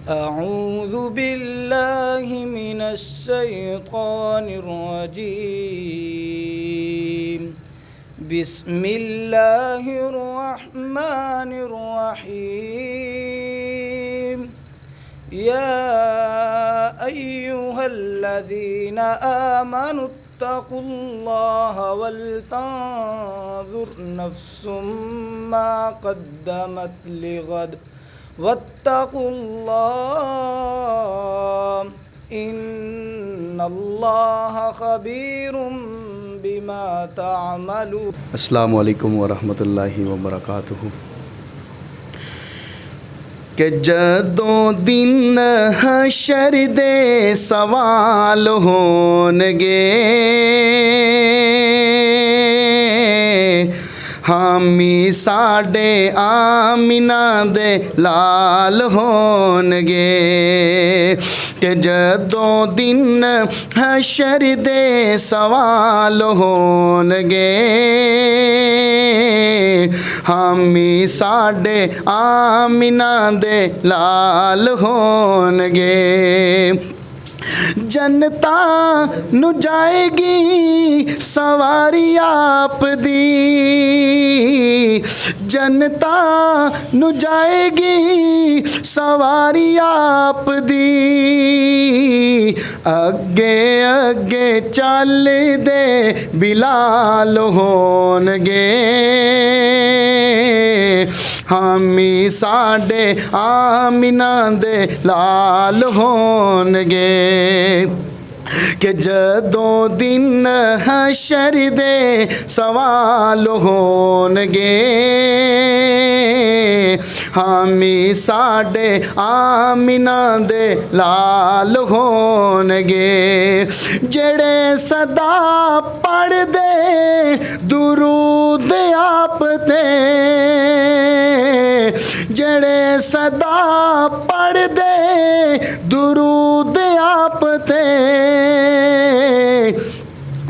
أعوذ بالله من الشيطان الرجيم بسم الله الرحمن الرحيم يا أيها الذين آمنوا اتقوا الله ولتنظر نفس ما قدمت لغد واتقوا الله إن الله خبير بما تعملون۔ السلام علیکم ورحمۃ اللہ وبرکاتہ۔ کہ جدوں دن حشر دے سوال ہونگے، حامی ساڈے آمینہ دے لال ہونگے۔ کہ جدوں دن حشر دے سوال ہونگے، حامی ساڈے آمینہ دے لال ہونگے۔ جنتا نو جائے گی سواری آپ دی، جنتا نو جائے گی سواری آپ دی۔ اگے اگے چل دے بلال ہونگے، حامی ساڈے آمینہ دے لال ہونگے۔ کہ جدوں دن حشر دے سوال ہونگے، حامی ساڈے آمینہ دے لال ہونگے۔ جڑے صدا پڑھ دے درود آپ تے، جڑے صدا پڑھ دے درود آپ تے،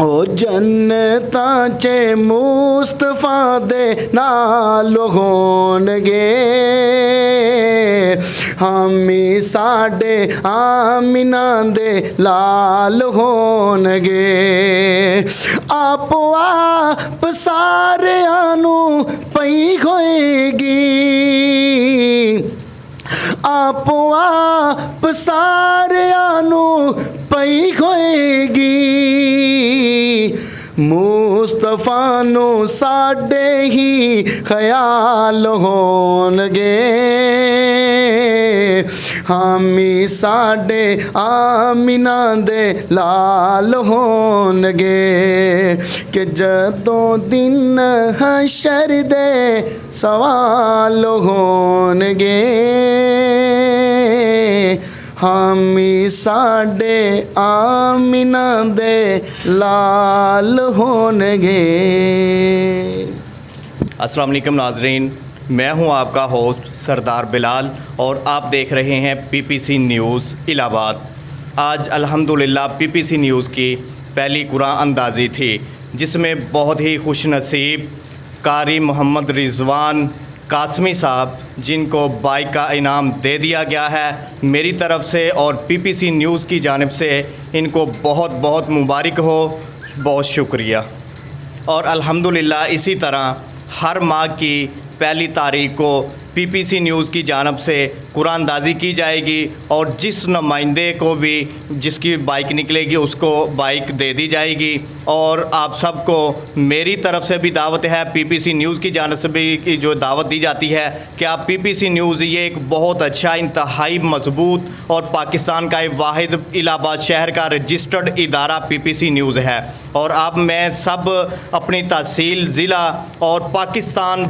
او جنتاں چ مصطفیٰ دے نال ہونگے، حامی ساڈے آمینہ دے لال ہونگے۔ آپ آپ ساریاں نو پئی ہوئے گی، آپ آپ ساریاں نو پئی ہوئے گی۔ مصطفیٰ نو ساڈے ہی خیال ہونگے، حامی ساڈے آمینہ دے لال ہونگے۔ کہ جدوں دن حشر دے سوال ہونگے، حامی ساڈے آمینہ دے لال ہونگے۔ السلام علیکم ناظرین، میں ہوں آپ کا ہوسٹ سردار بلال اور آپ دیکھ رہے ہیں PPC نیوز الہ آباد۔ آج الحمدللہ PPC نیوز کی پہلی قرآن اندازی تھی، جس میں بہت ہی خوش نصیب قاری محمد رضوان قاسمی صاحب، جن کو بائک کا انعام دے دیا گیا ہے میری طرف سے اور PPC نیوز کی جانب سے، ان کو بہت بہت مبارک ہو، بہت شکریہ۔ اور الحمدللہ اسی طرح ہر ماہ کی پہلی تاریخ کو PPC نیوز کی جانب سے قرآن اندازی کی جائے گی، اور جس نمائندے کو بھی جس کی بائک نکلے گی اس کو بائک دے دی جائے گی۔ اور آپ سب کو میری طرف سے بھی دعوت ہے، PPC نیوز کی جانب سے بھی جو دعوت دی جاتی ہے کہ آپ PPC نیوز، یہ ایک بہت اچھا انتہائی مضبوط اور پاکستان کا ایک واحد الہ آباد شہر کا رجسٹرڈ ادارہ PPC نیوز ہے۔ اور اب میں سب اپنی تحصیل، ضلع اور پاکستان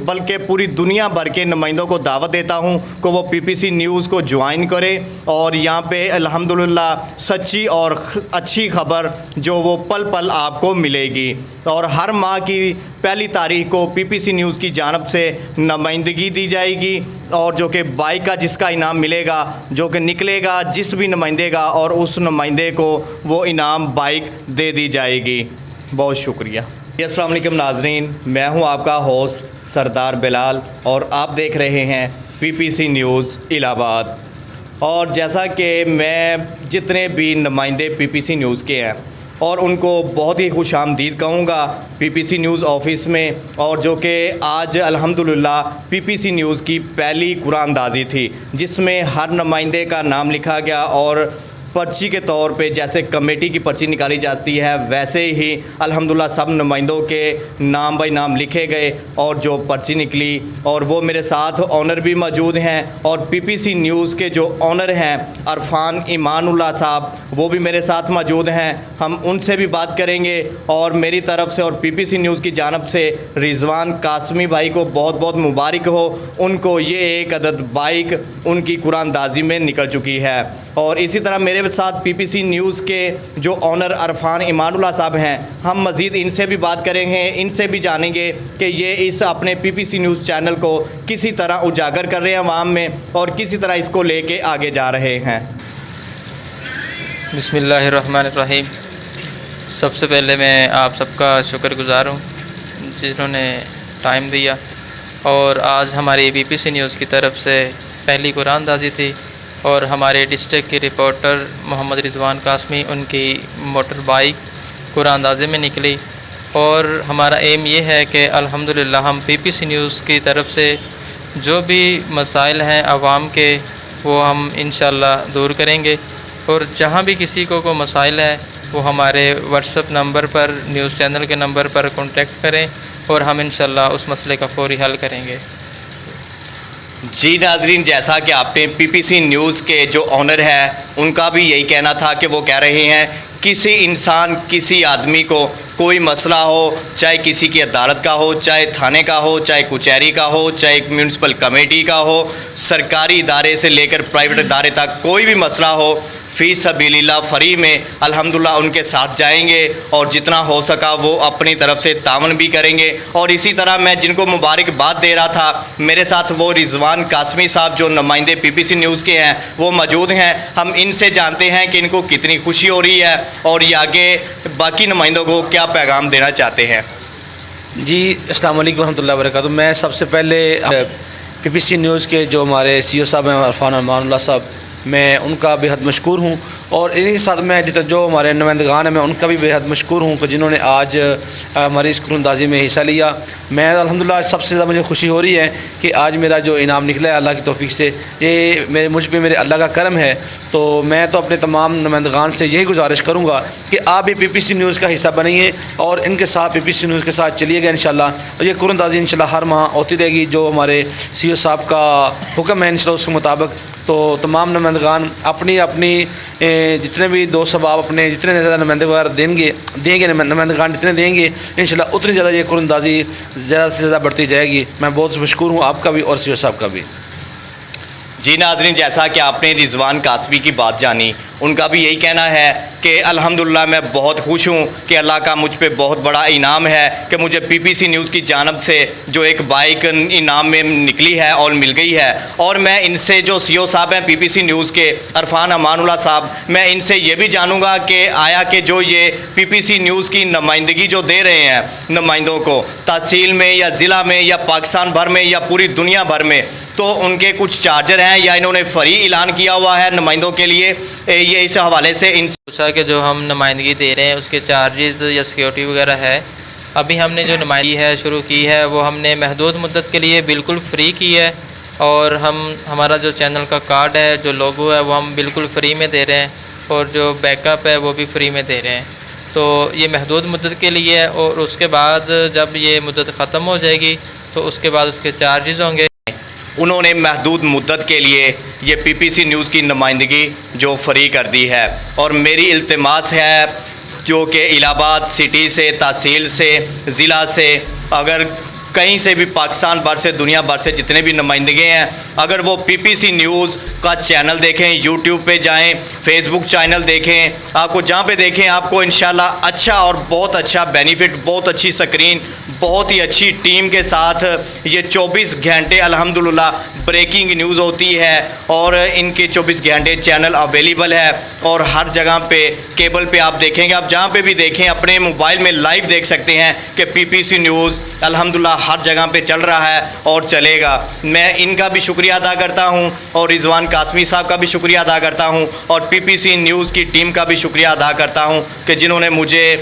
بلکہ پوری دنیا بھر کے نمائندوں کو دعوت دیتا ہوں کہ وہ PPC نیوز کو جوائن کرے، اور یہاں پہ الحمدللہ سچی اور اچھی خبر جو وہ پل پل آپ کو ملے گی۔ اور ہر ماہ کی پہلی تاریخ کو PPC نیوز کی جانب سے نمائندگی دی جائے گی، اور جو کہ بائک کا جس کا انعام ملے گا، جو کہ نکلے گا جس بھی نمائندے گا، اور اس نمائندے کو وہ انعام بائک دے دی جائے گی۔ بہت شکریہ۔ السلام علیکم ناظرین، میں ہوں آپ کا ہوسٹ سردار بلال اور آپ دیکھ رہے ہیں PPC نیوز الہ آباد۔ اور جیسا کہ میں جتنے بھی نمائندے پی پی سی نیوز کے ہیں اور ان کو بہت ہی خوش آمدید کہوں گا پی پی سی نیوز آفس میں، اور جو کہ آج الحمدللہ پی پی سی نیوز کی پہلی قرآن اندازی تھی جس میں ہر نمائندے کا نام لکھا گیا، اور پرچی کے طور پہ جیسے کمیٹی کی پرچی نکالی جاتی ہے ویسے ہی الحمدللہ سب نمائندوں کے نام بائی نام لکھے گئے اور جو پرچی نکلی، اور وہ میرے ساتھ آنر بھی موجود ہیں، اور پی پی سی نیوز کے جو آنر ہیں عرفان ایمان اللہ صاحب وہ بھی میرے ساتھ موجود ہیں۔ ہم ان سے بھی بات کریں گے، اور میری طرف سے اور پی پی سی نیوز کی جانب سے رضوان قاسمی بھائی کو بہت بہت مبارک ہو، ان کو یہ ایک عدد بائک ان کی قرآن اندازی میں نکل چکی ہے۔ اور اسی طرح میرے ساتھ پی پی سی نیوز کے جو آنر عرفان ایمان اللہ صاحب ہیں، ہم مزید ان سے بھی بات کریں گے، ان سے بھی جانیں گے کہ یہ اس اپنے پی پی سی نیوز چینل کو کسی طرح اجاگر کر رہے ہیں عوام میں اور کسی طرح اس کو لے کے آگے جا رہے ہیں۔ بسم اللہ الرحمن الرحیم۔ سب سے پہلے میں آپ سب کا شکر گزار ہوں جنہوں نے ٹائم دیا، اور آج ہماری پی پی سی نیوز کی طرف سے پہلی قرآن اندازی تھی، اور ہمارے ڈسٹرکٹ کے رپورٹر محمد رضوان قاسمی ان کی موٹر بائک قرآن اندازی میں نکلی، اور ہمارا ایم یہ ہے کہ الحمدللہ ہم پی پی سی نیوز کی طرف سے جو بھی مسائل ہیں عوام کے وہ ہم انشاءاللہ دور کریں گے، اور جہاں بھی کسی کو کوئی مسائل ہے وہ ہمارے واٹس ایپ نمبر پر نیوز چینل کے نمبر پر کانٹیکٹ کریں، اور ہم انشاءاللہ اس مسئلے کا فوری حل کریں گے۔ جی ناظرین، جیسا کہ آپ نے پی پی سی نیوز کے جو آنر ہے ان کا بھی یہی کہنا تھا کہ وہ کہہ رہے ہیں کسی انسان کسی آدمی کو کوئی مسئلہ ہو، چاہے کسی کی عدالت کا ہو، چاہے تھانے کا ہو، چاہے کچہری کا ہو، چاہے ایک میونسپل کمیٹی کا ہو، سرکاری ادارے سے لے کر پرائیویٹ ادارے تک کوئی بھی مسئلہ ہو، فی سبیل اللہ فری میں الحمدللہ ان کے ساتھ جائیں گے، اور جتنا ہو سکا وہ اپنی طرف سے تعاون بھی کریں گے۔ اور اسی طرح میں جن کو مبارکباد دے رہا تھا، میرے ساتھ وہ رضوان قاسمی صاحب جو نمائندے پی پی سی نیوز کے ہیں وہ موجود ہیں۔ ہم ان سے جانتے ہیں کہ ان کو کتنی خوشی ہو رہی ہے اور یہ آگے باقی نمائندوں کو کیا پیغام دینا چاہتے ہیں۔ جی السلام علیکم ورحمۃ اللہ وبرکاتہ۔ میں سب سے پہلے پی پی سی نیوز کے جو ہمارے سی او صاحب ہیں عرفان ایمان اللہ صاحب، میں ان کا بے حد مشکور ہوں، اور انہی کے ساتھ میں جو ہمارے نمائندگان ہیں میں ان کا بھی بے حد مشکور ہوں کہ جنہوں نے آج ہماری اس قرآن اندازی میں حصہ لیا۔ میں الحمدللہ سب سے زیادہ مجھے خوشی ہو رہی ہے کہ آج میرا جو انعام نکلا ہے اللہ کی توفیق سے، یہ مجھ پہ میرے اللہ کا کرم ہے۔ تو میں تو اپنے تمام نمائندگان سے یہی گزارش کروں گا کہ آپ بھی پی پی سی نیوز کا حصہ بنیے اور ان کے ساتھ پی پی سی نیوز کے ساتھ چلیے گا انشاءاللہ۔ اور یہ قرآن اندازی انشاءاللہ ہر ماہ ہوتی رہے گی، جو ہمارے سی او صاحب کا حکم ہے انشاءاللہ اس کے مطابق۔ تو تمام نمائندگان اپنی جتنے بھی دوست احباب اپنے جتنے زیادہ نمائندے وغیرہ دیں گے نمائندگان جتنے دیں گے انشاءاللہ اتنی زیادہ یہ قرآن اندازی زیادہ سے زیادہ بڑھتی جائے گی۔ میں بہت مشکور ہوں آپ کا بھی اور سی او صاحب کا بھی۔ جی ناظرین، جیسا کہ آپ نے رضوان قاسمی کی بات جانی، ان کا بھی یہی کہنا ہے کہ الحمدللہ میں بہت خوش ہوں کہ اللہ کا مجھ پہ بہت بڑا انعام ہے کہ مجھے پی پی سی نیوز کی جانب سے جو ایک بائک انعام میں نکلی ہے اور مل گئی ہے۔ اور میں ان سے جو سی او صاحب ہیں پی پی سی نیوز کے عرفان امان اللہ صاحب، میں ان سے یہ بھی جانوں گا کہ آیا کہ جو یہ پی پی سی نیوز کی نمائندگی جو دے رہے ہیں نمائندوں کو تحصیل میں یا ضلع میں یا پاکستان بھر میں یا پوری دنیا بھر میں، تو ان کے کچھ چارجر ہیں یا انہوں نے فری اعلان کیا ہوا ہے نمائندوں کے لیے؟ یہ اس حوالے سے ان پوچھا کہ جو ہم نمائندگی دے رہے ہیں اس کے چارجز یا سیکیورٹی وغیرہ ہے۔ ابھی ہم نے جو نمائندگی ہے شروع کی ہے وہ ہم نے محدود مدت کے لیے بالکل فری کی ہے، اور ہمارا جو چینل کا کارڈ ہے جو لوگو ہے وہ ہم بالکل فری میں دے رہے ہیں، اور جو بیک اپ ہے وہ بھی فری میں دے رہے ہیں۔ تو یہ محدود مدت کے لیے ہے، اور اس کے بعد جب یہ مدت ختم ہو جائے گی تو اس کے بعد اس کے چارجز ہوں گے۔ انہوں نے محدود مدت کے لیے یہ پی پی سی نیوز کی نمائندگی جو فری کر دی ہے، اور میری التماس ہے جو کہ الہ آباد سٹی سے، تحصیل سے، ضلع سے، اگر کہیں سے بھی پاکستان بھر سے دنیا بھر سے جتنے بھی نمائندگی ہیں، اگر وہ پی پی سی نیوز کا چینل دیکھیں، یوٹیوب پہ جائیں، فیس بک چینل دیکھیں، آپ کو جہاں پہ دیکھیں آپ کو انشاءاللہ اچھا اور بہت اچھا بینیفٹ، بہت اچھی سکرین، بہت ہی اچھی ٹیم کے ساتھ یہ 24 گھنٹے الحمدللہ بریکنگ نیوز ہوتی ہے، اور ان کے 24 گھنٹے چینل اویلیبل ہے، اور ہر جگہ پہ کیبل پہ آپ دیکھیں گے، آپ جہاں پہ بھی دیکھیں اپنے موبائل میں لائیو دیکھ سکتے ہیں کہ پی پی سی نیوز الحمدللہ ہر جگہ پہ چل رہا ہے اور چلے گا. میں ان کا بھی شکریہ ادا کرتا ہوں اور رضوان قاسمی صاحب کا بھی شکریہ ادا کرتا ہوں اور پی پی سی نیوز کی ٹیم کا بھی شکریہ ادا کرتا ہوں کہ جنہوں نے مجھے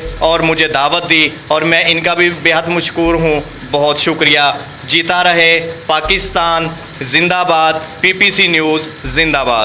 دعوت دی اور میں ان کا بھی بےحد مشکور ہوں. بہت شکریہ. جیتا رہے پاکستان، زندہ باد. پی پی سی نیوز زندہ باد.